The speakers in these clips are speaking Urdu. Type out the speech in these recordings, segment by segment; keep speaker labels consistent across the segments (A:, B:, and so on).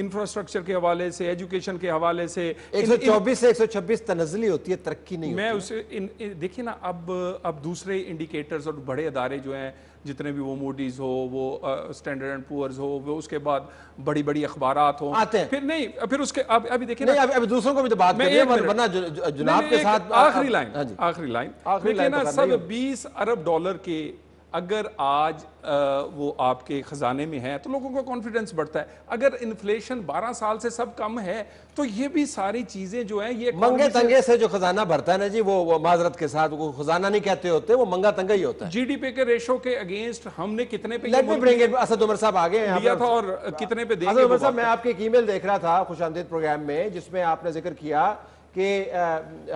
A: انفراسٹرکچر کے حوالے سے، ایجوکیشن کے حوالے سے
B: 124 سے 126 تنزلی ہوتی ہے، ترقی نہیں
A: میں
B: ہوتی
A: اسے دیکھیں نا، اب دوسرے انڈیکیٹرز اور بڑے ادارے جو ہیں جتنے بھی، وہ موڈیز ہو، وہ اسٹینڈرڈ اینڈ پورز ہو، وہ اس کے بعد بڑی بڑی اخبارات ہوں،
B: آتے ہیں،
A: پھر نہیں، پھر اس کے ابھی دیکھیں
B: نہیں ابھی دوسروں کو بھی تو بات کرنی ہے، ورنہ جناب کے ساتھ
A: آخری لائن دیکھیں نا، سب 20 ارب ڈالر کے اگر آج وہ آپ کے خزانے میں ہے تو لوگوں کو کانفیڈنس بڑھتا ہے. اگر انفلیشن 12 سال سے سب کم ہے تو یہ بھی ساری چیزیں جو ہیں یہ
B: منگے تنگے سے جو خزانہ بھرتا ہے نا جی، وہ معذرت کے ساتھ وہ خزانہ نہیں کہتے ہوتے، وہ منگا تنگا ہی ہوتا ہے.
A: جی ڈی پی کے ریشو کے اگینسٹ ہم نے کتنے پہ
B: اسد عمر صاحب آگے
A: لیا تھا اور کتنے پہ دیں گے.
B: اسد عمر صاحب، میں آپ کی ایک ای میل دیکھ رہا تھا خوش آمدید پروگرام میں، جس میں آپ نے ذکر کیا کہ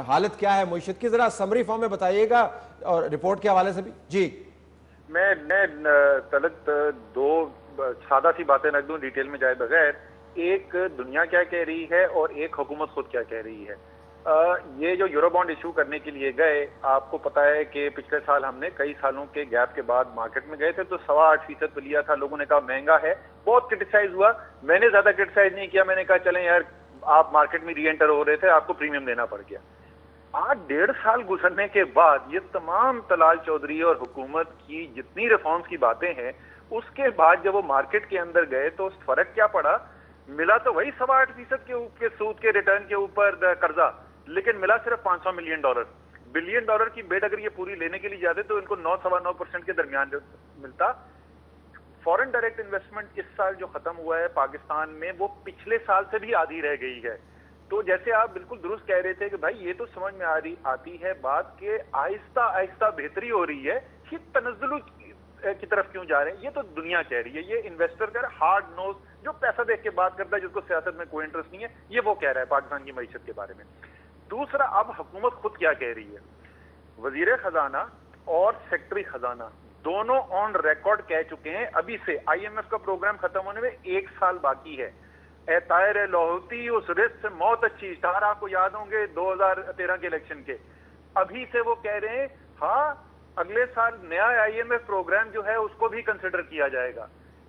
B: حالت کیا ہے معیشت کی، ذرا سمری فارم میں بتائیے گا اور رپورٹ کے حوالے سے بھی. جی
C: میں طلعت دو سادہ سی باتیں رکھ دوں ڈیٹیل میں جائے بغیر. ایک دنیا کیا کہہ رہی ہے اور ایک حکومت خود کیا کہہ رہی ہے. یہ جو یورو بانڈ ایشو کرنے کے لیے گئے، آپ کو پتا ہے کہ پچھلے سال ہم نے کئی سالوں کے گیپ کے بعد مارکیٹ میں گئے تھے تو 8.25% پہ لیا تھا. لوگوں نے کہا مہنگا ہے، بہت کرٹیسائز ہوا. میں نے زیادہ کرٹیسائز نہیں کیا، میں نے کہا چلیں یار آپ مارکیٹ میں ری انٹر ہو رہے تھے، آپ کو پریمیم دینا پڑ گیا. آج 1.5 سال گزرنے کے بعد یہ تمام طلال چودھری اور حکومت کی جتنی ریفارمز کی باتیں ہیں، اس کے بعد جب وہ مارکیٹ کے اندر گئے تو فرق کیا پڑا؟ ملا تو وہی 8.25% کے سود کے ریٹرن کے اوپر قرضہ، لیکن ملا صرف $500 ملین. بلین ڈالر کی بیٹ اگر یہ پوری لینے کے لیے جاتے تو ان کو 9-9.25% کے درمیان ملتا. فورن ڈائریکٹ انویسٹمنٹ اس سال جو ختم ہوا ہے پاکستان میں، وہ پچھلے سال سے بھی آدھی رہ گئی ہے. تو جیسے آپ بالکل درست کہہ رہے تھے کہ بھائی یہ تو سمجھ میں آتی ہے بات کہ آہستہ آہستہ بہتری ہو رہی ہے، یہ تنزل کی طرف کیوں جا رہے ہیں؟ یہ تو دنیا کہہ رہی ہے، یہ انویسٹر کا ہارڈ نوز جو پیسہ دیکھ کے بات کرتا ہے، جس کو سیاست میں کوئی انٹرسٹ نہیں ہے، یہ وہ کہہ رہا ہے پاکستان کی معیشت کے بارے میں. دوسرا، اب حکومت خود کیا کہہ رہی ہے. وزیر خزانہ اور سیکٹری خزانہ دونوں آن ریکارڈ کہہ چکے ہیں ابھی سے IMF کا پروگرام ختم ہونے میں 1 سال باقی ہے. اے طائر لاہوتی، اس رزق سے موت اچھی، اشتہار آپ کو یاد ہوں گے 2013 کے الیکشن کے. ابھی سے وہ کہہ رہے ہیں ہاں اگلے سال نیا IMF پروگرام جو ہے اس کو بھی کنسیڈر کیا جائے گا.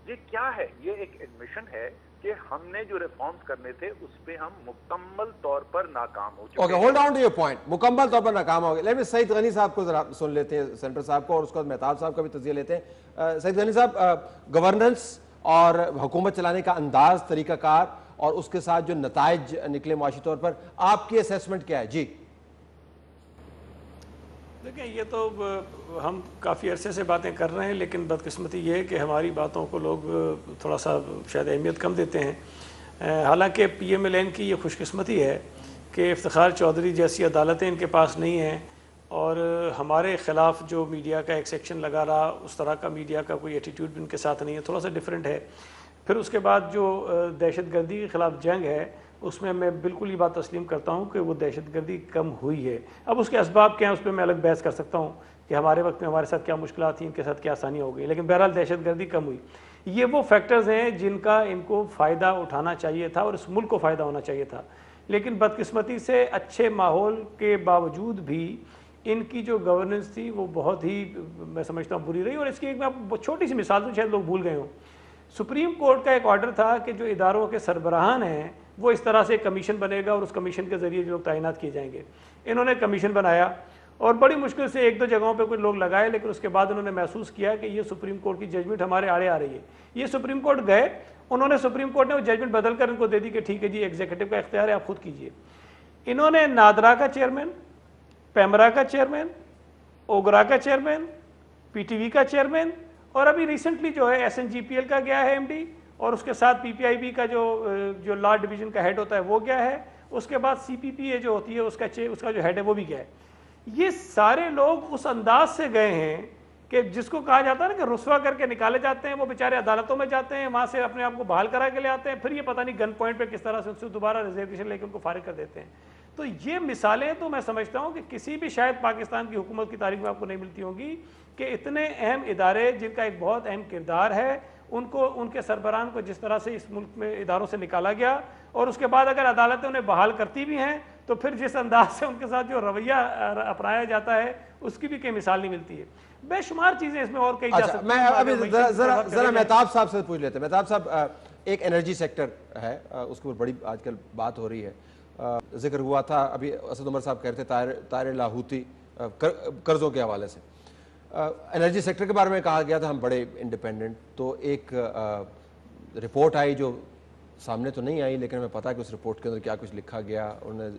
C: یہ کیا ہے؟ یہ ایک ایڈمیشن ہے کہ ہم نے جو ریفارمز کرنے تھے اس پہ ہم مکمل طور پر ناکام ہو چکے ہیں.
B: Okay, hold on to your point, مکمل طور پر ناکام ہو گئے. لیکن سعید غنی صاحب کو ذرا سن لیتے ہیں، سینٹر صاحب کو، اور اس کے بعد مہتاب صاحب کا بھی تجزیہ لیتے ہیں. سعید غنی صاحب، گورننس اور حکومت چلانے کا انداز، طریقہ کار اور اس کے ساتھ جو نتائج نکلے معاشی طور پر، آپ کی اسیسمنٹ کیا ہے؟ جی
D: دیکھیں، یہ تو ہم کافی عرصے سے باتیں کر رہے ہیں، لیکن بدقسمتی یہ ہے کہ ہماری باتوں کو لوگ تھوڑا سا شاید اہمیت کم دیتے ہیں. حالانکہ PMLN کی یہ خوش قسمتی ہے کہ افتخار چودھری جیسی عدالتیں ان کے پاس نہیں ہیں، اور ہمارے خلاف جو میڈیا کا ایک سیکشن لگا رہا، اس طرح کا میڈیا کا کوئی ایٹیٹیوڈ بھی ان کے ساتھ نہیں ہے، تھوڑا سا ڈیفرنٹ ہے. پھر اس کے بعد جو دہشت گردی کے خلاف جنگ ہے، اس میں بالکل یہ بات تسلیم کرتا ہوں کہ وہ دہشت گردی کم ہوئی ہے. اب اس کے اسباب کیا ہیں اس پہ میں الگ بحث کر سکتا ہوں کہ ہمارے وقت میں ہمارے ساتھ کیا مشکلات تھیں، ان کے ساتھ کیا آسانیاں ہو گئی، لیکن بہرحال دہشت گردی کم ہوئی. یہ وہ فیکٹرز ہیں جن کا ان کو فائدہ اٹھانا چاہیے تھا اور اس ملک کو فائدہ ہونا چاہیے تھا. لیکن بدقسمتی سے اچھے ماحول کے باوجود بھی ان کی جو گورننس تھی وہ بہت ہی میں سمجھتا ہوں بری رہی. اور اس کی ایک میں آپ چھوٹی سی مثال دوں، شاید لوگ بھول گئے ہوں. سپریم کورٹ کا ایک آرڈر تھا کہ جو اداروں کے سربراہان ہیں وہ اس طرح سے کمیشن بنے گا اور اس کمیشن کے ذریعے جو لوگ تعینات کیے جائیں گے. انہوں نے کمیشن بنایا اور بڑی مشکل سے 1-2 جگہوں پہ کچھ لوگ لگائے، لیکن اس کے بعد انہوں نے محسوس کیا کہ یہ سپریم کورٹ کی ججمنٹ ہمارے آڑے آ رہی ہے. یہ سپریم کورٹ گئے، انہوں نے سپریم کورٹ نے وہ ججمنٹ بدل کر ان کو دے دی کہ ٹھیک ہے جی ایگزیکٹو کا اختیار ہے، آپ خود کیجئے. انہوں نے نادرا کا چیئرمین، پیمرا کا چیئرمین، اوگرا کا چیئرمین، PTV کا چیئرمین، اور ابھی ریسنٹلی جو ہے SNGPL کا گیا ہے MD، اور اس کے ساتھ PPIB کا جو لا ڈویژن کا ہیڈ ہوتا ہے وہ گیا ہے. اس کے بعد CPPA جو ہوتی ہے اس کا جو ہیڈ ہے وہ بھی گیا ہے. یہ سارے لوگ اس انداز سے گئے ہیں کہ جس کو کہا جاتا ہے نا کہ رسوا کر کے نکالے جاتے ہیں. وہ بیچارے عدالتوں میں جاتے ہیں، وہاں سے اپنے آپ کو بحال کرا کے لے آتے ہیں، پھر یہ پتہ نہیں گن پوائنٹ پہ کس طرح سے ان سے دوبارہ ریزرویشن لے کے ان کو فارغ کر دیتے ہیں. تو یہ مثالیں تو میں سمجھتا ہوں کہ کسی بھی شاید پاکستان کی حکومت کی تاریخ میں آپ کو نہیں ملتی ہوں گی کہ اتنے اہم ادارے جن کا ایک بہت اہم کردار ہے ان کے سربراہان کو جس طرح سے اس ملک میں اداروں سے نکالا گیا، اور اس کے بعد اگر عدالتیں انہیں بحال کرتی بھی ہیں تو پھر جس انداز سے ان کے ساتھ جو رویہ اپنایا جاتا ہے اس کی بھی کوئی مثال نہیں ملتی ہے. بے شمار چیزیں اس میں اور کہی جا سکتی ہیں.
B: میں ابھی ذرا مہتاب صاحب سے پوچھ لیتے ہیں. مہتاب صاحب, ایک انرجی سیکٹر ہے, اس کے اوپر بڑی آج کل بات ہو رہی ہے, ذکر ہوا تھا ابھی اسد عمر صاحب کہہ رہے تھے طاہر لاہوتی قرضوں کے حوالے سے. انرجی سیکٹر کے بارے میں کہا گیا تھا ہم بڑے انڈیپینڈنٹ, تو ایک رپورٹ آئی جو سامنے تو نہیں آئی, لیکن ہمیں پتا ہے کہ اس رپورٹ کے اندر کیا کچھ لکھا گیا, انہوں نے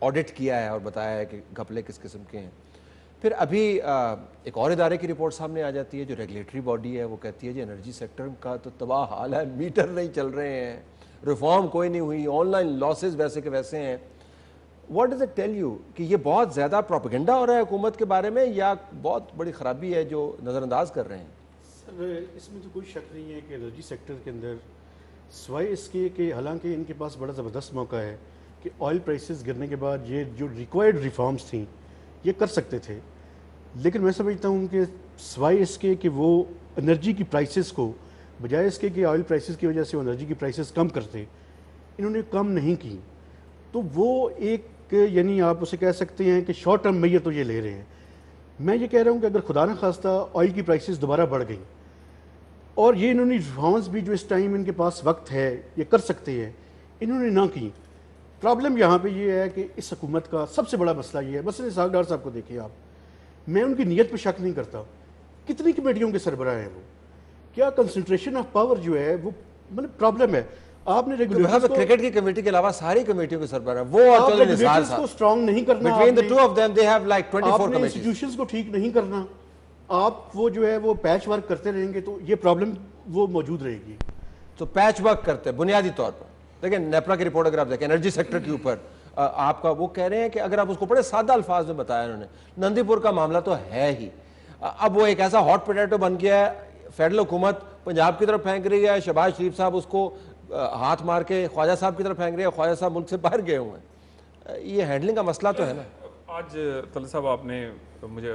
B: آڈٹ کیا ہے اور بتایا ہے کہ گھپلے کس قسم کے ہیں. پھر ابھی ایک اور ادارے کی رپورٹ سامنے آ جاتی ہے جو ریگولیٹری باڈی ہے, وہ کہتی ہے جی انرجی سیکٹر کا تو تباہ حال ہے, میٹر نہیں چل رہے ہیں, ریفارم کوئی نہیں ہوئی, آن لائن لاسز ویسے کے ویسے ہیں. What does it tell you کہ یہ بہت زیادہ پروپیگنڈا ہو رہا ہے حکومت کے بارے میں, یا بہت بڑی خرابی ہے جو نظر انداز کر رہے ہیں؟
E: سر اس میں تو کوئی شک نہیں ہے کہ انرجی سیکٹر کے اندر سوائے اس کے کہ حالانکہ ان کے پاس بڑا زبردست موقع ہے کہ آئل پرائسز گرنے کے بعد یہ جو ریکوائرڈ ریفارمز تھیں یہ کر سکتے تھے, لیکن میں سمجھتا ہوں کہ سوائے اس کے کہ وہ انرجی کی پرائسز کو بجائے اس کے کہ آئل پرائسز کی وجہ سے وہ انرجی کی پرائسز کم کرتے, انہوں نے کم نہیں کی. تو وہ ایک یعنی آپ اسے کہہ سکتے ہیں کہ شارٹ ٹرم میجر تو یہ لے رہے ہیں. میں یہ کہہ رہا ہوں کہ اگر خدا نہ خواستہ آئل کی پرائسز دوبارہ بڑھ گئیں اور یہ انہوں نے ریفارمز بھی جو اس ٹائم ان کے پاس وقت ہے یہ کر سکتے ہیں, انہوں نے نہ کی. پرابلم یہاں پہ یہ ہے کہ اس حکومت کا سب سے بڑا مسئلہ یہ ہے, مثلا اسحاق ڈار صاحب کو دیکھیں آپ, میں ان کی نیت پہ شک نہیں کرتا, کتنی کمیٹیوں کے سربراہ ہیں وہ, کیا کنسنٹریشن آف پاور جو ہے وہ مطلب پرابلم ہے. آپ نے ریگولیٹرز کو
B: کرکٹ کی کمیٹی کے علاوہ ساری کمیٹیوں کے سربراہ وہ
E: آپ ریگولیٹرز کو سٹرانگ نہیں کرنا,
B: between the two of them they have like 24
E: آپ نے
B: committees.
E: انسٹیٹیوشنز کو ٹھیک نہیں کرنا, آپ وہ جو ہے وہ پیچ ورک کرتے رہیں گے تو یہ پرابلم وہ موجود رہے گی.
B: تو پیچ ورک کرتے ہیں بنیادی طور پر. دیکھیں نیپرا کی رپورٹ اگر آپ دیکھیں انرجی سیکٹر کے اوپر آپ کا, وہ کہہ رہے ہیں کہ اگر آپ اس کو بڑے سادہ الفاظ میں بتایا انہوں نے, نندی پور کا معاملہ تو ہے ہی, اب وہ ایک ایسا ہاٹ پوٹیٹو بن گیا ہے, فیڈرل حکومت پنجاب کی طرف پھینک رہی ہے, شہباز شریف صاحب اس کو ہاتھ مار کے خواجہ صاحب کی طرف پھینک رہے ہیں, خواجہ صاحب ملک سے باہر گئے ہوئے ہیں. یہ ہینڈلنگ کا مسئلہ تو ہے نا.
A: آج طلعت صاحب آپ نے, مجھے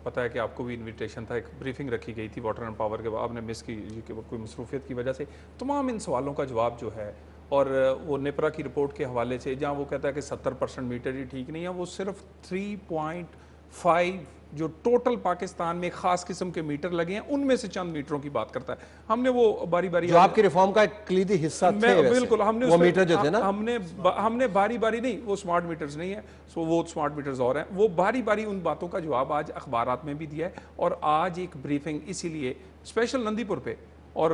A: پتا ہے کہ آپ کو بھی انویٹیشن تھا, ایک بریفنگ رکھی گئی تھی واٹر اینڈ پاور کے, آپ نے مس کی کہ کوئی مصروفیت کی وجہ سے. تمام ان سوالوں کا جواب جو ہے, اور وہ نیپرا کی رپورٹ کے حوالے سے جہاں وہ کہتا ہے کہ 70% میٹر ہی ٹھیک نہیں ہے, وہ صرف 3.5 جو ٹوٹل پاکستان میں خاص قسم کے میٹر لگے ہیں ان میں سے چند میٹروں کی بات کرتا ہے. ہم نے وہ باری باری
B: جو آپ کی ریفارم کا ایک کلیدی حصہ تھے
A: بالکل, ہم نے
B: وہ میٹر جو تھے نا,
A: ہم نے باری باری نہیں, وہ سمارٹ میٹرز نہیں ہیں, وہ سمارٹ میٹرز اور ہیں, وہ باری باری ان باتوں کا جواب آج اخبارات میں بھی دیا ہے. اور آج ایک بریفنگ اسی لیے اسپیشل نندی پور پہ, اور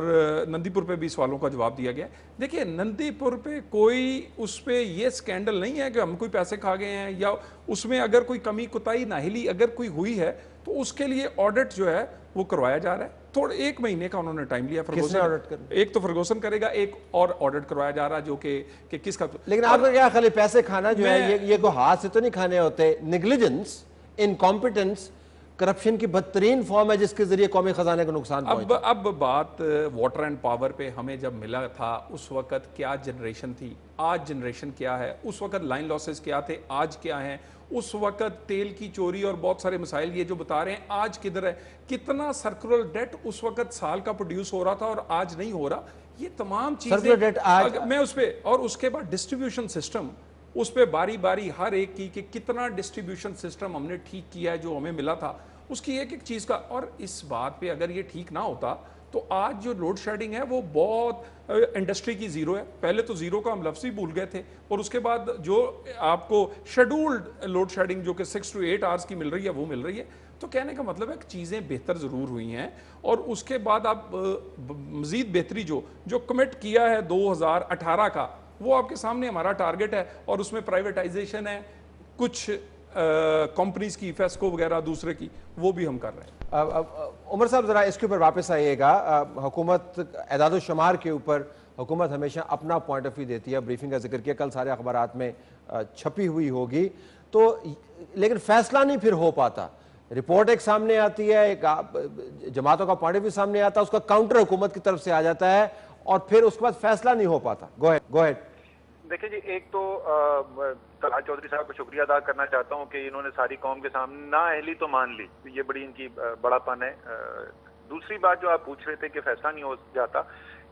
A: نندی پور پہ بھی سوالوں کا جواب دیا گیا. دیکھیے نندی پور پہ کوئی اس پہ یہ سکینڈل نہیں ہے کہ ہم کوئی پیسے کھا گئے ہیں, یا اس میں اگر کوئی کمی کوتاہی ناہلی اگر کوئی ہوئی ہے تو اس کے لیے آڈٹ جو ہے وہ کروایا جا رہا ہے. تھوڑا 1 مہینے کا انہوں نے ٹائم لیا. ایک تو فرگوسن کرے گا, ایک اور آڈٹ کروایا جا رہا جو کہ کس کا.
B: لیکن آپ کا کیا خیال ہے, پیسے کھانا جو ہے یہ کوئی ہاتھ سے تو نہیں کھانے ہوتے, نیگلیجنس, انکمپیٹنس, کرپشن کی بدترین فارم ہے جس کے ذریعے قومی خزانے کو نقصان پہنچا.
A: اب بات واٹر اینڈ پاور پہ ہمیں جب ملا تھا اس وقت کیا جنریشن تھی, آج جنریشن کیا ہے, اس وقت لائن لاسز کیا تھے, آج کیا ہیں, اس وقت تیل کی چوری اور بہت سارے مسائل یہ جو بتا رہے ہیں آج کدھر ہے, کتنا سرکولر ڈیٹ اس وقت سال کا پروڈیوس ہو رہا تھا اور آج نہیں ہو رہا. یہ تمام چیزیں میں اس پہ, اور اس کے بعد ڈسٹریبیوشن سسٹم, اس پہ باری باری ہر ایک کی کہ کتنا ڈسٹریبیوشن سسٹم ہم نے ٹھیک کیا ہے جو ہمیں ملا تھا, اس کی ایک ایک چیز کا. اور اس بات پہ اگر یہ ٹھیک نہ ہوتا تو آج جو لوڈ شیڈنگ ہے وہ بہت انڈسٹری کی زیرو ہے. پہلے تو زیرو کا ہم لفظ ہی بھول گئے تھے, اور اس کے بعد جو آپ کو شیڈولڈ لوڈ شیڈنگ جو کہ 6 to 8 hours کی مل رہی ہے وہ مل رہی ہے. تو کہنے کا مطلب ہے کہ چیزیں بہتر ضرور ہوئی ہیں, اور اس کے بعد آپ مزید بہتری جو کمٹ کیا ہے 2018 کا وہ آپ کے سامنے ہمارا ٹارگٹ ہے, اور اس میں پرائیویٹائزیشن ہے کچھ کمپنیز کی, فیسکو وغیرہ دوسرے کی, وہ بھی ہم کر رہے ہیں.
B: عمر صاحب ذرا اس کے اوپر واپس آئیے گا. حکومت اعداد و شمار کے اوپر حکومت ہمیشہ اپنا پوائنٹ آف ویو دیتی ہے, بریفنگ کا ذکر کیا, کل سارے اخبارات میں چھپی ہوئی ہوگی, تو لیکن فیصلہ نہیں پھر ہو پاتا. رپورٹ ایک سامنے آتی ہے, ایک جماعتوں کا پوائنٹ آف ویو سامنے آتا ہے, اس کا کاؤنٹر حکومت کی طرف سے آ جاتا ہے, اور پھر اس کے بعد فیصلہ نہیں ہو پاتا. گو ہیڈ.
C: دیکھیں جی, ایک تو طلحہ چودھری صاحب کو شکریہ ادا کرنا چاہتا ہوں کہ انہوں نے ساری قوم کے سامنے نااہلی تو مان لی, یہ بڑی ان کی بڑا پن ہے. دوسری بات جو آپ پوچھ رہے تھے کہ فیصلہ نہیں ہو جاتا,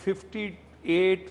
A: 58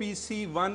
A: PC1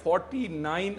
A: 49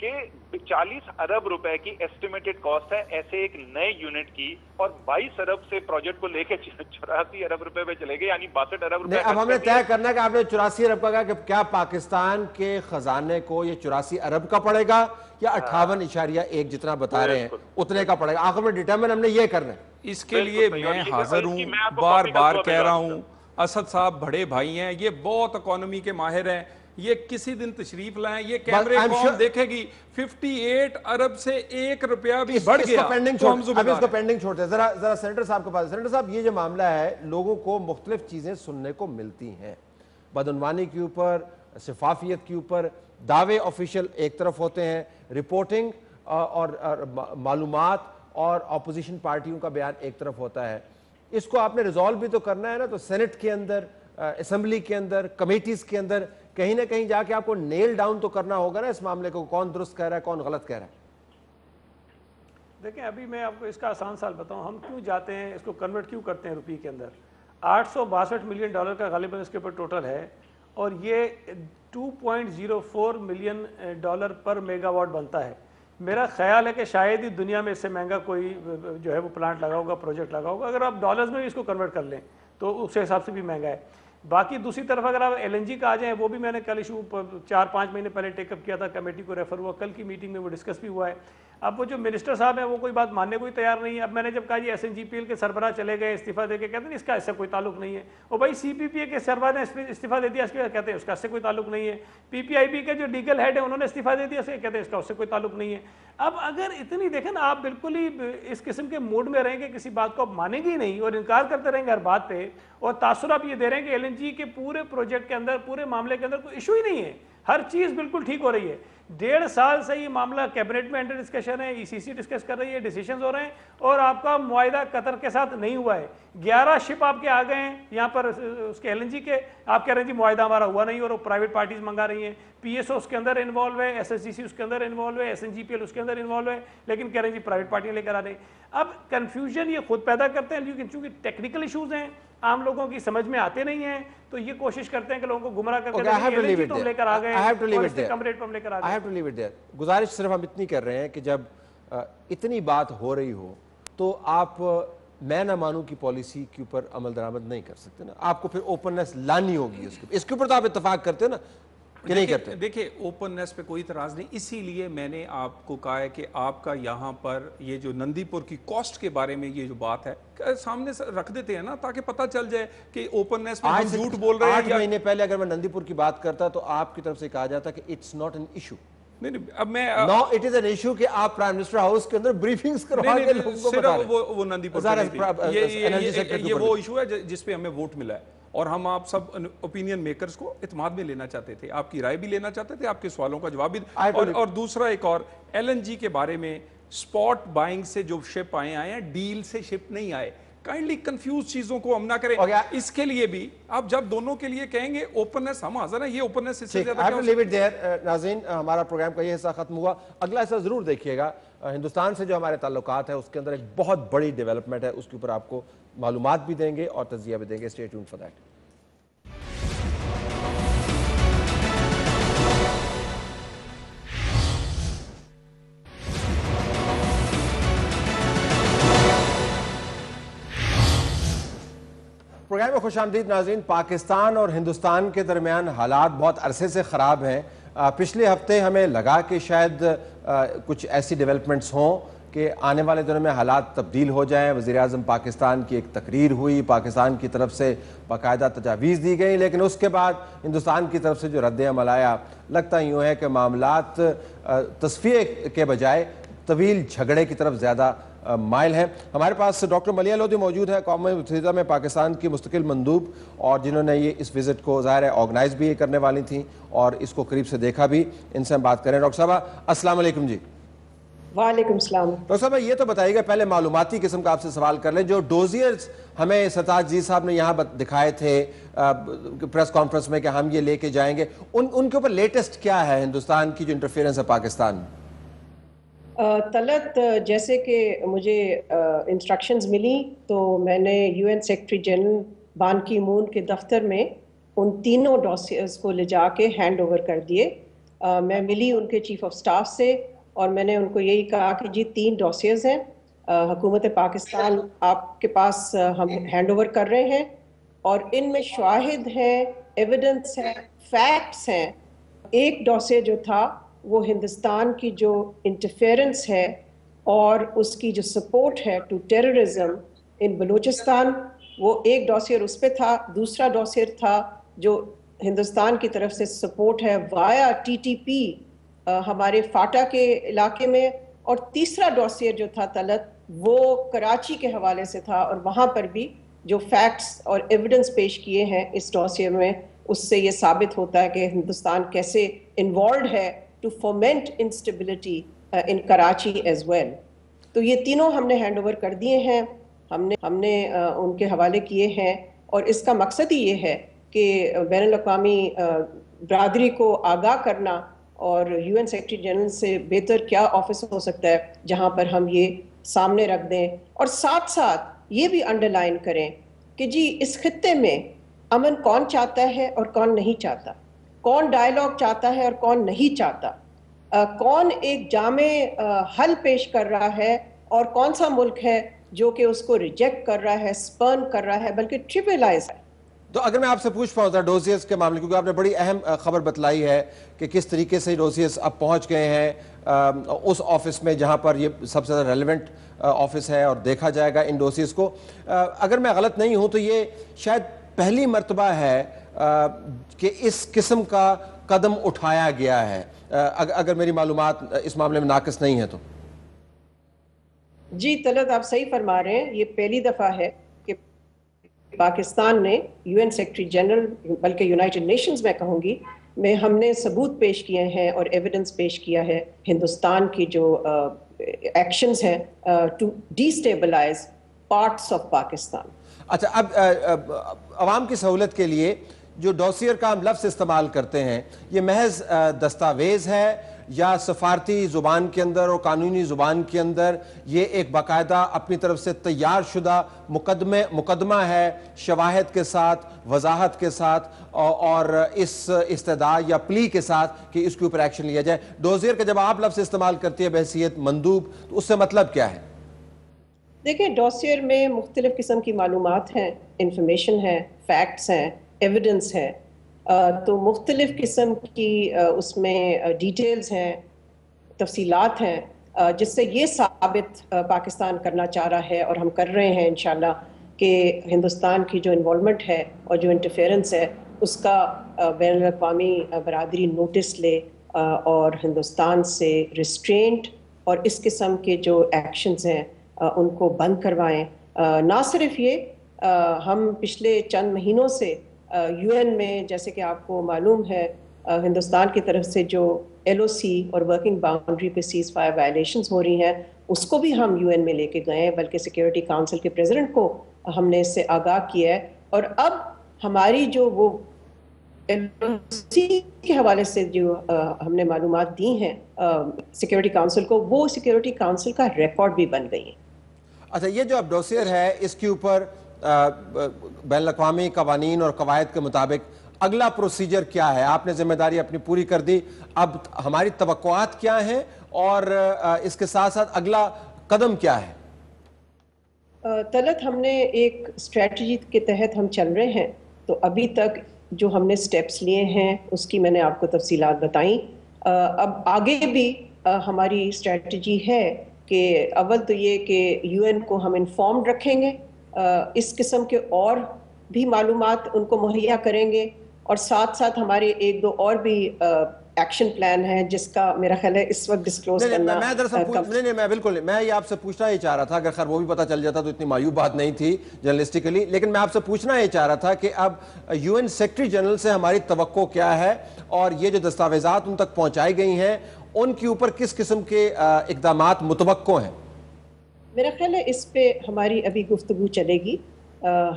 C: کہ 40 ارب روپے کی ایسٹیمیٹڈ کاسٹ ہے ایسے ایک نئے یونٹ کی, اور 22 ارب سے پروجیکٹ کو لے کے 84 ارب روپے پہ چلے گئے, یعنی 62 ارب روپے.
B: اب ہم نے طے کرنا ہے کہ آپ نے 84 ارب کا کہا, کہ کیا پاکستان کے خزانے کو یہ 84 ارب کا پڑے گا یا 58.1 جتنا بتا رہے ہیں اتنے کا پڑے گا؟ آخر میں ڈیٹرمن ہم نے یہ کرنا ہے.
A: اس کے لیے میں حاضر ہوں, بار بار کہہ رہا ہوں, اسد صاحب بڑے بھائی ہیں, یہ بہت اکانومی کے ماہر ہیں, یہ کسی دن تشریف لائیں, یہ کیمرے قوم دیکھے گی 58 ارب سے 1 روپیہ بھی بڑھ گیا.
B: ابھی اس کو پینڈنگ چھوڑتے ہیں, ذرا سینیٹر صاحب کے پاس. سینیٹر صاحب, یہ جو معاملہ ہے لوگوں کو مختلف چیزیں سننے کو ملتی ہیں, بدعنوانی کے اوپر, شفافیت کے اوپر دعوے آفیشیل ایک طرف ہوتے ہیں, رپورٹنگ اور معلومات اور اپوزیشن پارٹیوں کا بیان ایک طرف ہوتا ہے. اس کو آپ نے ریزالو بھی تو کرنا ہے نا, تو سینٹ کے اندر, اسمبلی کے اندر, کمیٹیز کے اندر کہیں نہ کہیں جا کے آپ کو نیل ڈاؤن تو کرنا ہوگا نا اس معاملے کو, کون درست کہہ رہا ہے کون غلط کہہ رہا ہے.
D: دیکھیں ابھی میں آپ کو اس کا آسان سال بتاؤں, ہم کیوں جاتے ہیں اس کو کنورٹ کیوں کرتے ہیں روپی کے اندر. $862 ملین کا غالباً اس کے اوپر ٹوٹل ہے, اور یہ $2.04 ملین پر میگا واٹ بنتا ہے. میرا خیال ہے کہ شاید ہی دنیا میں اس سے مہنگا کوئی جو ہے وہ پلانٹ لگا ہوگا, پروجیکٹ لگا ہوگا. اگر آپ ڈالرز میں بھی اس کو کنورٹ کر لیں تو اس حساب سے بھی مہنگا ہے. باقی دوسری طرف اگر آپ ایل این جی کا آ جائیں, وہ بھی میں نے کل ایشو 4-5 مہینے پہلے ٹیک اپ کیا تھا, کمیٹی کو ریفر ہوا, کل کی میٹنگ میں وہ ڈسکس بھی ہوا ہے. اب وہ جو منسٹر صاحب ہیں وہ کوئی بات ماننے کو ہی تیار نہیں ہے. اب میں نے جب کہا یہ S N G P L کے سربراہ چلے گئے استعفیٰ دے کے, کہتے ہیں اس کا اس سے کوئی تعلق نہیں ہے. اور بھائی سی پی پی اے کے سربراہ نے استعفیٰ دے دیا, اس کے کہتے ہیں اس کا اس سے کوئی تعلق نہیں ہے. پی پی آئی بی کے جو لیگل ہیڈ ہے انہوں نے استعفیٰ دے دیا, اس کے کہتے ہیں اس کا اس سے کوئی تعلق نہیں ہے. اب اگر اتنی دیکھیں نا, آپ بالکل ہی اس قسم کے موڈ میں رہیں گے, کسی بات کو آپ مانیں گے ہی نہیں اور انکار کرتے رہیں گے ہر بات پہ, اور تاثر آپ یہ دے رہے ہیں کہ ایل این جی کے پورے پروجیکٹ کے اندر, پورے معاملے کے اندر کوئی ایشو ہی نہیں ہے, ہر چیز بالکل ٹھیک ہو رہی ہے. 1.5 سال سے یہ معاملہ کیبنٹ میں انڈر ڈسکشن ہے, ای سی سی ڈسکس کر رہی ہے, ڈیسیشنز ہو رہے ہیں, اور آپ کا معاہدہ قطر کے ساتھ نہیں ہوا ہے. 11 شپ آپ کے آ گئے ہیں یہاں پر اس کے ایل این جی کے, آپ کہہ رہے ہیں جی معاہدہ ہمارا ہوا نہیں, اور وہ پرائیویٹ پارٹیز منگا رہی ہیں. پی ایس او اس کے اندر انوالو ہے, ایس ایس سی سی اس کے اندر انوالو ہے, S N G P L اس کے اندر انوالو ہے, لیکن کہہ رہے ہیں جی پرائیویٹ پارٹیاں لے کر آ رہے ہیں. اب کنفیوژن یہ خود پیدا کرتے ہیں, لیکن چونکہ ٹیکنیکل ایشوز ہیں, عام لوگوں کی سمجھ میں آتے نہیں ہیں, تو یہ کوشش کرتے ہیں کہ لوگوں کو گمراہ کر کے لے کر آ گئے اور کم ریٹ پر لے کر آ گئے.
B: گزارش صرف ہم اتنی کر رہے ہیں کہ جب اتنی بات ہو رہی ہو تو آپ میں نہ مانوں کی پالیسی کے اوپر عمل درآمد نہیں کر سکتے نا, آپ کو پھر اوپننس لانی ہوگی. اس کے اوپر تو آپ اتفاق کرتے ہو نا کہ نہیں کرتے؟
A: دیکھیں اوپننس پہ کوئی اعتراض نہیں, اسی لیے میں نے آپ کو کہا ہے کہ آپ کا یہاں پر یہ جو نندی پور کی کاسٹ کے بارے میں یہ جو بات ہے سامنے رکھ دیتے ہیں نا, تاکہ پتہ چل جائے کہ اوپننس میں ہم جھوٹ بول رہے ہیں.
B: 8 مہینے پہلے اگر میں نندی پور کی بات کرتا تو آپ کی طرف سے کہا جاتا کہ اٹس ناٹ این ایشو.
A: نہیں, اب میں
B: نو اٹ از این ایشو کہ آپ پرائم منسٹر ہاؤس کے اندر بریفنگز کروا کے لوگوں کو بتا رہے ہیں.
A: وہ نندی پور یہ وہ ایشو ہے جس پہ ہمیں ووٹ ملا ہے, اور ہم آپ سب اوپینین میکرز کو اعتماد میں لینا چاہتے تھے, آپ کی رائے بھی لینا چاہتے تھے, آپ کے سوالوں کا جواب بھی. اور دوسرا ایک اور ایل این جی کے بارے میں, سپاٹ بائنگ سے جو شپ آئے ہیں, ڈیل سے شپ نہیں آئے. کائنڈلی کنفیوز چیزوں کو ہم نہ کریں. اس کے لیے بھی آپ جب دونوں کے لیے کہیں گے اوپننس, ہم حاضر ہیں. یہ اوپننس اس سے زیادہ
B: ناظرین, ہمارا پروگرام کا یہ حصہ ختم ہوا. اگلا حصہ ضرور دیکھیے گا. ہندوستان سے جو ہمارے تعلقات ہیں اس کے اندر ایک بہت بڑی ڈیولپمنٹ ہے, اس کے اوپر آپ کو معلومات بھی دیں گے اور تجزیہ بھی دیں گے. Stay tuned for that. پروگرام میں خوش آمدید ناظرین. پاکستان اور ہندوستان کے درمیان حالات بہت عرصے سے خراب ہیں. پچھلے ہفتے ہمیں لگا کہ شاید کچھ ایسی ڈیولپمنٹس ہوں کہ آنے والے دنوں میں حالات تبدیل ہو جائیں. وزیر اعظم پاکستان کی ایک تقریر ہوئی, پاکستان کی طرف سے باقاعدہ تجاویز دی گئی, لیکن اس کے بعد ہندوستان کی طرف سے جو رد عمل آیا, لگتا یوں ہے کہ معاملات تصفیے کے بجائے طویل جھگڑے کی طرف زیادہ مائل ہیں. ہمارے پاس ڈاکٹر ملیہ لودھی موجود ہے, اقوام متحدہ میں پاکستان کی مستقل مندوب, اور جنہوں نے یہ اس وزٹ کو ظاہر ہے آرگنائز بھی کرنے والی تھیں اور اس کو قریب سے دیکھا بھی. ان سے ہم بات کریں. ڈاکٹر صاحبہ السلام علیکم. جی
F: وعلیکم السلام.
B: ڈاکٹر صاحبہ یہ تو بتائیے گا, پہلے معلوماتی قسم کا آپ سے سوال کر لیں, جو ڈوزیئرز ہمیں سرتاج جی صاحب نے یہاں دکھائے تھے پریس کانفرنس میں کہ ہم یہ لے کے جائیں گے, ان کے اوپر لیٹسٹ کیا ہے ہندوستان کی جو انٹرفیئرنس ہے پاکستان میں؟
F: طلعت, جیسے کہ مجھے انسٹرکشنز ملی تو میں نے you N secretary general Ban کی مون کے دفتر میں ان تینوں ڈوسیئرز کو لے جا کے ہینڈ اوور کر دیے, میں ملی ان کے چیف آف سٹاف سے اور میں نے ان کو یہی کہا کہ جی 3 ڈوسیز ہیں حکومت پاکستان آپ کے پاس ہم ہینڈ اوور کر رہے ہیں اور ان میں شواہد ہیں، ایویڈنس ہے، فیکٹس ہیں۔ ایک ڈوسے جو تھا وہ ہندوستان کی جو انٹرفیئرنس ہے اور اس کی جو سپورٹ ہے ٹو ٹیررزم ان بلوچستان، وہ ایک ڈوسیئر اس پہ تھا۔ دوسرا ڈوسیئر تھا جو ہندوستان کی طرف سے سپورٹ ہے وایا ٹی ٹی پی ہمارے فاٹا کے علاقے میں، اور تیسرا ڈوسیئر جو تھا طلعت وہ کراچی کے حوالے سے تھا، اور وہاں پر بھی جو فیکٹس اور ایویڈنس پیش کیے ہیں اس ڈوسیئر میں، اس سے یہ ثابت ہوتا ہے کہ ہندوستان کیسے انوالوڈ ہے to foment instability in Karachi as well. تو یہ تینوں ہم نے ہینڈ اوور کر دیے ہیں، ہم نے ان کے حوالے کیے ہیں، اور اس کا مقصد ہی یہ ہے کہ بین الاقوامی برادری کو آگاہ کرنا، اور یو این سیکرٹری جنرل سے بہتر کیا آفس ہو سکتا ہے جہاں پر ہم یہ سامنے رکھ دیں، اور ساتھ ساتھ یہ بھی انڈر لائن کریں کہ جی اس خطے میں امن کون چاہتا ہے اور کون نہیں چاہتا، کون ڈائیلاگ چاہتا ہے اور کون نہیں چاہتا، کون ایک جامع حل پیش کر رہا ہے اور کون سا ملک ہے جو کہ اس کو ریجیکٹ کر رہا ہے، سپرن کر رہا ہے، بلکہ ٹریپلائز ہے۔
B: تو اگر میں آپ سے پوچھ پاؤں ڈوزیز کے معاملے، کیونکہ آپ نے بڑی اہم خبر بتلائی ہے کہ کس طریقے سے ڈوزیز اب پہنچ گئے ہیں اس آفس میں جہاں پر یہ سب سے زیادہ ریلیونٹ آفس ہے، اور دیکھا جائے گا ان ڈوزیز کو۔ اگر میں غلط نہیں ہوں تو یہ شاید پہلی مرتبہ ہے کہ اس قسم کا قدم اٹھایا گیا ہے، اگر میری معلومات اس معاملے میں ناقص نہیں ہے تو۔
F: جی طلعت آپ صحیح فرما رہے ہیں، یہ پہلی دفعہ ہے کہ پاکستان نے یو این سیکرٹری جنرل، بلکہ یونائٹڈ نیشنز میں کہوں گی، میں ہم نے ثبوت پیش کیے ہیں اور ایویڈنس پیش کیا ہے ہندوستان کی جو ایکشنز ہیں to destabilize parts of Pakistan.
B: اچھا، اب عوام کی سہولت کے لیے جو ڈوسیئر کا ہم لفظ استعمال کرتے ہیں، یہ محض دستاویز ہے یا سفارتی زبان کے اندر اور قانونی زبان کے اندر یہ ایک باقاعدہ اپنی طرف سے تیار شدہ مقدمہ ہے، شواہد کے ساتھ، وضاحت کے ساتھ، اور اس استدعا یا پلی کے ساتھ کہ اس کے اوپر ایکشن لیا جائے؟ ڈوزیئر کا جب آپ لفظ استعمال کرتی ہے بحیثیت مندوب، تو اس سے مطلب کیا ہے؟
F: دیکھیں، ڈوسیئر میں مختلف قسم کی معلومات ہیں، انفارمیشن ہے، فیکٹس ہیں، ایویڈنس ہے، تو مختلف قسم کی اس میں ڈیٹیلز ہیں، تفصیلات ہیں، جس سے یہ ثابت پاکستان کرنا چاہ رہا ہے، اور ہم کر رہے ہیں انشاءاللہ، کہ ہندوستان کی جو انوالومنٹ ہے اور جو انٹرفیئرنس ہے اس کا بین الاقوامی برادری نوٹس لے اور ہندوستان سے ریسٹرینٹ اور اس قسم کے جو ایکشنز ہیں ان کو بند کروائیں۔ نہ صرف یہ، ہم پچھلے چند مہینوں سے یو این میں، جیسے کہ آپ کو معلوم ہے، ہندوستان کی طرف سے جو ایل او سی اور ورکنگ باؤنڈری پہ سیز فائر وائلیشنز ہو رہی ہیں، اس کو بھی ہم یو این میں لے کے گئے ہیں، بلکہ سیکیورٹی کاؤنسل کے پریزیڈنٹ کو ہم نے اس سے آگاہ کیا ہے، اور اب ہماری جو وہ ایل او سی کے حوالے سے جو ہم نے معلومات دی ہیں سیکیورٹی کاؤنسل کو، وہ سیکیورٹی کاؤنسل کا ریکارڈ بھی بن گئی ہیں۔
B: اچھا، یہ جو اب ڈوسیئر ہے اس کے اوپر بین الاقوامی قوانین اور قواعد کے مطابق اگلا پروسیجر کیا ہے؟ آپ نے ذمہ داری اپنی پوری کر دی، اب ہماری توقعات کیا ہیں اور اس کے ساتھ ساتھ اگلا قدم کیا ہے؟
F: طلعت، ہم نے ایک اسٹریٹجی کے تحت ہم چل رہے ہیں، تو ابھی تک جو ہم نے سٹیپس لیے ہیں اس کی میں نے آپ کو تفصیلات بتائیں۔ اب آگے بھی ہماری اسٹریٹجی ہے کہ اول تو یہ کہ یو این کو ہم انفارمڈ رکھیں گے، اس قسم کے اور بھی معلومات ان کو مہیا کریں گے، اور ساتھ ساتھ ہمارے ایک دو اور بھی ایکشن پلان ہے جس کا میرا خیال ہے اس وقت ڈسکلوز کرنا۔
B: میں یہ آپ سے پوچھنا ہی چاہ رہا تھا، اگر خیر وہ بھی پتہ چل جاتا تو اتنی مایوب بات نہیں تھی جرنلسٹیکلی، لیکن میں آپ سے پوچھنا یہ چاہ رہا تھا کہ اب یو این سیکرٹری جنرل سے ہماری توقع کیا ہے، اور یہ جو دستاویزات ان تک پہنچائی گئی ہیں ان کے اوپر کس قسم کے اقدامات متوقع ہیں؟
F: میرا خیال ہے اس پہ ہماری ابھی گفتگو چلے گی،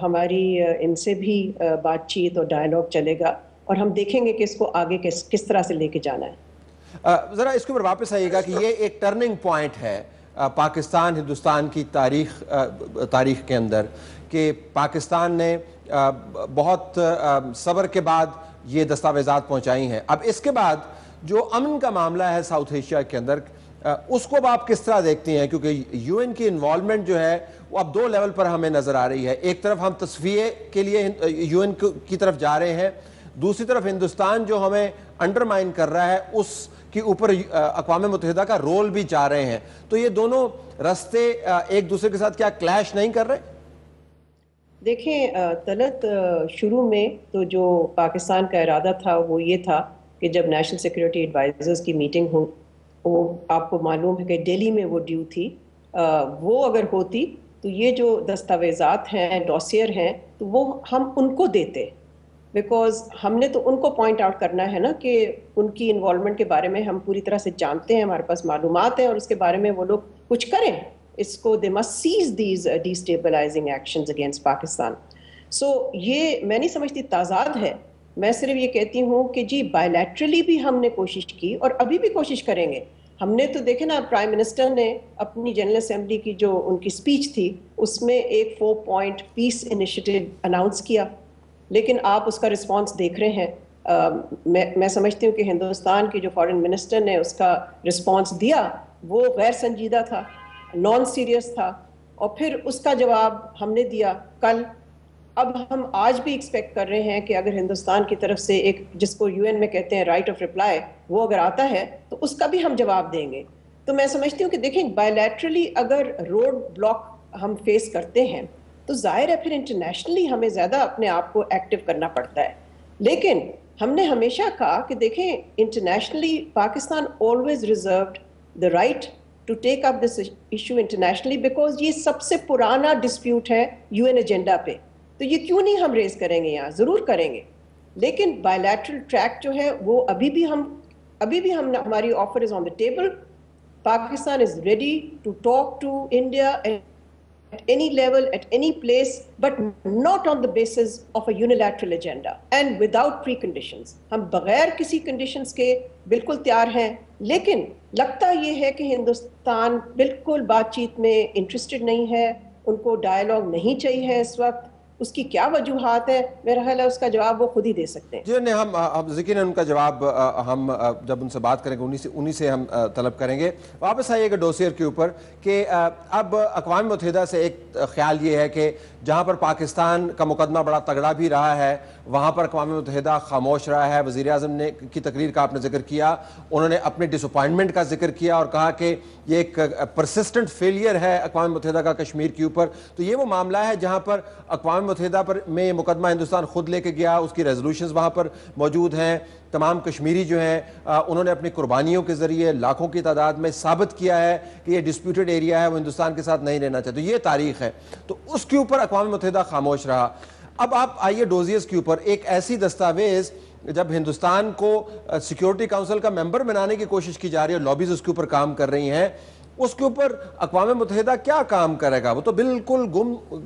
F: ہماری ان سے بھی بات چیت اور ڈائیلاگ چلے گا، اور ہم دیکھیں گے کہ اس کو آگے کس طرح سے لے کے جانا ہے۔
B: ذرا اس کے اوپر واپس آئیے گا کہ یہ ایک ٹرننگ پوائنٹ ہے پاکستان ہندوستان کی تاریخ کے اندر، کہ پاکستان نے بہت صبر کے بعد یہ دستاویزات پہنچائی ہیں۔ اب اس کے بعد جو امن کا معاملہ ہے ساؤتھ ایشیا کے اندر، اس کو اب آپ کس طرح دیکھتی ہیں؟ کیونکہ یو این کی انوالومنٹ جو ہے وہ اب 2 لیول پر ہمیں نظر آ رہی ہے. ایک طرف ہم تصفیے کے لیے یو این کی طرف جا رہے ہیں، دوسری طرف ہندوستان جو ہمیں انڈرمائن کر رہا ہے اس کے اوپر اقوام متحدہ کا رول بھی چاہ رہے ہیں. تو یہ دونوں رستے ایک دوسرے کے ساتھ کیا کلیش نہیں کر رہے؟
F: دیکھیں طلعت، شروع میں تو جو پاکستان کا ارادہ تھا وہ یہ تھا کہ جب نیشنل سیکورٹی ایڈوائزرز کی میٹنگ ہو، وہ آپ کو معلوم ہے کہ دہلی میں وہ ڈیو تھی، وہ اگر ہوتی تو یہ جو دستاویزات ہیں، ڈوسیئر ہیں، تو وہ ہم ان کو دیتے، بیکاز ہم نے تو ان کو پوائنٹ آؤٹ کرنا ہے نا کہ ان کی انوالومنٹ کے بارے میں ہم پوری طرح سے جانتے ہیں، ہمارے پاس معلومات ہیں، اور اس کے بارے میں وہ لوگ کچھ کریں. اس کو they must seize these destabilizing actions against Pakistan. یہ میں نہیں سمجھتی تضاد ہے، میں صرف یہ کہتی ہوں کہ جی بائیلیٹرلی بھی ہم نے کوشش کی اور ابھی بھی کوشش کریں گے. ہم نے تو دیکھے نا، پرائم منسٹر نے اپنی جنرل اسمبلی کی جو ان کی اسپیچ تھی اس میں ایک 4 پوائنٹ پیس انیشیٹو اناؤنس کیا، لیکن آپ اس کا رسپانس دیکھ رہے ہیں. میں سمجھتی ہوں کہ ہندوستان کے جو فارن منسٹر نے اس کا رسپانس دیا وہ غیر سنجیدہ تھا، نان سیریس تھا، اور پھر اس کا جواب ہم نے دیا کل. اب ہم آج بھی ایکسپیکٹ کر رہے ہیں کہ اگر ہندوستان کی طرف سے ایک، جس کو یو این میں کہتے ہیں رائٹ آف ریپلائی، وہ اگر آتا ہے تو اس کا بھی ہم جواب دیں گے. تو میں سمجھتی ہوں کہ دیکھیں بائیلیٹرلی اگر روڈ بلاک ہم فیس کرتے ہیں تو ظاہر ہے پھر انٹرنیشنلی ہمیں زیادہ اپنے آپ کو ایکٹیو کرنا پڑتا ہے. لیکن ہم نے ہمیشہ کہا کہ دیکھیں internationally Pakistan always reserved the right to take up this issue internationally, because یہ سب سے پرانا ڈسپیوٹ ہے یو این ایجنڈا پہ. تو یہ کیوں نہیں ہم ریز کریں گے؟ یہاں ضرور کریں گے، لیکن بائیلیٹرل ٹریک جو ہے وہ ابھی بھی ہم ہماری offer is on the table. Pakistan is ready to talk to India at any level, at any place, but not on the basis of a unilateral agenda and without preconditions. ہم بغیر کسی کنڈیشنز کے بالکل تیار ہیں، لیکن لگتا یہ ہے کہ ہندوستان بالکل بات چیت میں انٹرسٹڈ نہیں ہے، ان کو ڈائلاگ نہیں چاہیے اس وقت. اس کی کیا وجوہات ہے؟ میرا خیال ہے اس کا جواب وہ خود ہی دے سکتے ہیں.
B: جی، ہم ذکر ان کا جواب ہم جب ان سے بات کریں گے انہی سے ہم طلب کریں گے. واپس آئیے گا ڈوسیئر کے اوپر کہ اب اقوام متحدہ سے ایک خیال یہ ہے کہ جہاں پر پاکستان کا مقدمہ بڑا تگڑا بھی رہا ہے وہاں پر اقوام متحدہ خاموش رہا ہے. وزیر اعظم نے کی تقریر کا آپ نے ذکر کیا، انہوں نے اپنے ڈس اپوائنٹمنٹ کا ذکر کیا اور کہا کہ یہ ایک پرسسٹنٹ فیلئر ہے اقوام متحدہ کا کشمیر کے اوپر. تو یہ وہ معاملہ ہے جہاں پر اقوام متحدہ پر میں یہ مقدمہ ہندوستان خود لے کے گیا، اس کی ریزولوشنز وہاں پر موجود ہیں. تمام کشمیری جو ہیں انہوں نے اپنی قربانیوں کے ذریعے لاکھوں کی تعداد میں ثابت کیا ہے کہ یہ ڈسپیوٹڈ ایریا ہے، وہ ہندوستان کے ساتھ نہیں رہنا چاہتے. یہ تاریخ ہے. تو اس کے اوپر اقوام متحدہ خاموش رہا. اب آپ آئیے ڈوزیئرز کے اوپر. ایک ایسی دستاویز جب ہندوستان کو سیکیورٹی کونسل کا ممبر بنانے کی کوشش کی جا رہی ہے، لابیز اس کے اوپر کام کر رہی ہیں، اس کے اوپر اقوام متحدہ کیا کام کرے گا؟ وہ تو بالکل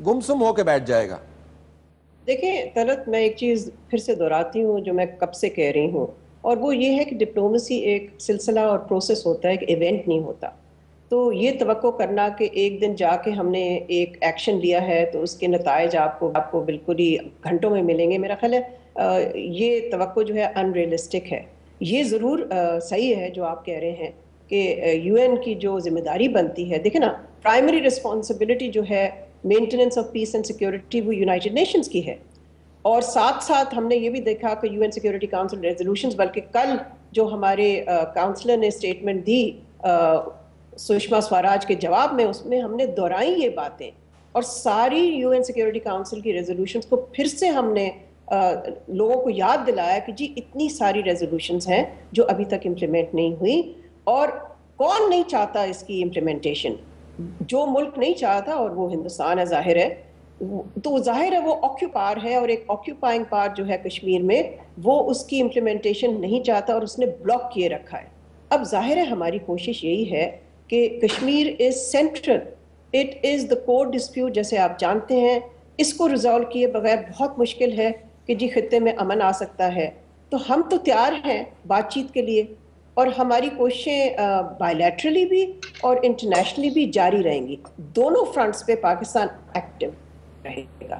B: گمسم ہو کے بیٹھ جائے گا.
F: دیکھیں طلعت، میں ایک چیز پھر سے دہراتی ہوں جو میں کب سے کہہ رہی ہوں، اور وہ یہ ہے کہ ڈپلومیسی ایک سلسلہ اور پروسیس ہوتا ہے، ایک ایونٹ نہیں ہوتا. تو یہ توقع کرنا کہ ایک دن جا کے ہم نے ایک ایکشن لیا ہے تو اس کے نتائج آپ کو بالکل ہی گھنٹوں میں ملیں گے، میرا خیال ہے یہ توقع جو ہے ان ریئلسٹک ہے. یہ ضرور صحیح ہے جو آپ کہہ رہے ہیں کہ یو این کی جو ذمہ داری بنتی ہے، دیکھیں نا، پرائمری رسپانسبلٹی جو ہے maintenance of peace and security وہ یونائٹڈ نیشنز کی ہے. اور ساتھ ساتھ ہم نے یہ بھی دیکھا کہ U N security council resolutions, بلکہ کل جو ہمارے کاؤنسلر نے اسٹیٹمنٹ دی سشما سوراج کے جواب میں، اس میں ہم نے دہرائی یہ باتیں، اور ساری یو این سیکورٹی کاؤنسل کی ریزولوشنز کو پھر سے ہم نے لوگوں کو یاد دلایا کہ جی اتنی ساری ریزولوشنز ہیں جو ابھی تک امپلیمنٹ نہیں ہوئی، اور کون نہیں چاہتا اس کی امپلیمنٹیشن؟ جو ملک نہیں چاہتا، اور وہ ہندوستان ہے ظاہر ہے، تو ظاہر ہے وہ آکیوپائر ہے، اور ایک آکیوپائنگ پارٹ جو ہے کشمیر میں وہ اس کی امپلیمنٹیشن نہیں چاہتا اور اس نے بلاک کیے رکھا ہے. اب ظاہر ہے ہماری کوشش یہی ہے کہ Kashmir is central, it is the core dispute, جیسے آپ جانتے ہیں. اس کو ریزالو کیے بغیر بہت مشکل ہے کہ جی خطے میں امن آ سکتا ہے. تو ہم تو تیار ہیں بات چیت کے لیے، اور ہماری کوششیں بائیلیٹرلی بھی اور انٹرنیشنلی بھی جاری رہیں گی. دونوں فرنٹس پہ پاکستان ایکٹیو رہے گا.